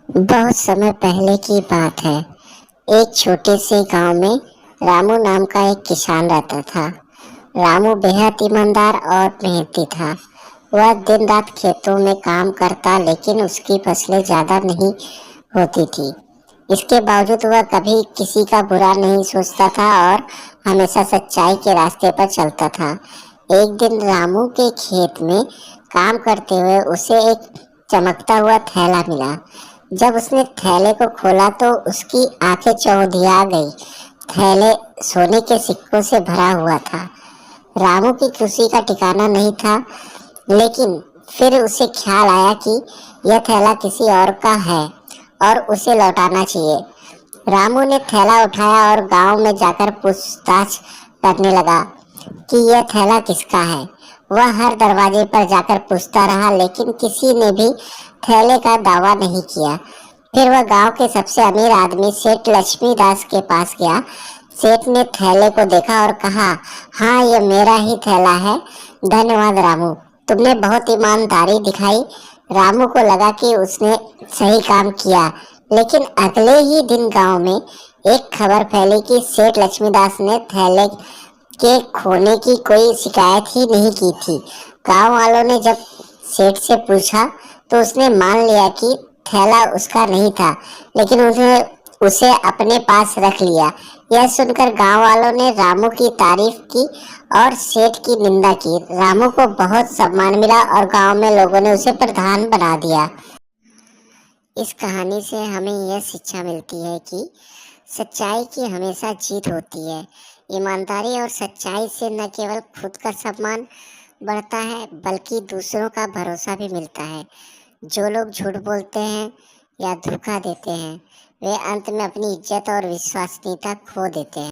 बहुत समय पहले की बात है। एक छोटे से गांव में रामू नाम का एक किसान रहता था। रामू बेहद ईमानदार और मेहनती था। वह दिन रात खेतों में काम करता, लेकिन उसकी फसलें ज्यादा नहीं होती थी। इसके बावजूद वह कभी किसी का बुरा नहीं सोचता था और हमेशा सच्चाई के रास्ते पर चलता था। एक दिन रामू के खेत में काम करते हुए उसे एक चमकता हुआ थैला मिला। जब उसने थैले को खोला तो उसकी आंखें चौंधिया गई। थैले सोने के सिक्कों से भरा हुआ था। रामू की खुशी का ठिकाना नहीं था, लेकिन फिर उसे ख्याल आया कि यह थैला किसी और का है और उसे लौटाना चाहिए। रामू ने थैला उठाया और गांव में जाकर पूछताछ करने लगा कि यह थैला किसका है। वह हर दरवाजे पर जाकर पूछता रहा, लेकिन किसी ने भी थैले का दावा नहीं किया। फिर वह गांव के सबसे अमीर आदमी सेठ लक्ष्मी दास के पास गया। सेठ ने थैले को देखा और कहा, हाँ, ये मेरा ही थैला है। धन्यवाद रामू, तुमने बहुत ईमानदारी दिखाई। रामू को लगा कि उसने सही काम किया, लेकिन अगले ही दिन गांव में एक खबर फैली कि सेठ लक्ष्मीदास ने थैले के खोने की कोई शिकायत ही नहीं की थी। गांव वालों ने जब सेठ से पूछा तो उसने मान लिया कि थैला उसका नहीं था, लेकिन उसने उसे अपने पास रख लिया। यह सुनकर गांव वालों ने रामू की तारीफ की और सेठ की निंदा की। रामू को बहुत सम्मान मिला और गांव में लोगों ने उसे प्रधान बना दिया। इस कहानी से हमें यह शिक्षा मिलती है कि सच्चाई की हमेशा जीत होती है। ईमानदारी और सच्चाई से न केवल खुद का सम्मान बढ़ता है, बल्कि दूसरों का भरोसा भी मिलता है। जो लोग झूठ बोलते हैं या धोखा देते हैं, वे अंत में अपनी इज्जत और विश्वसनीयता खो देते हैं।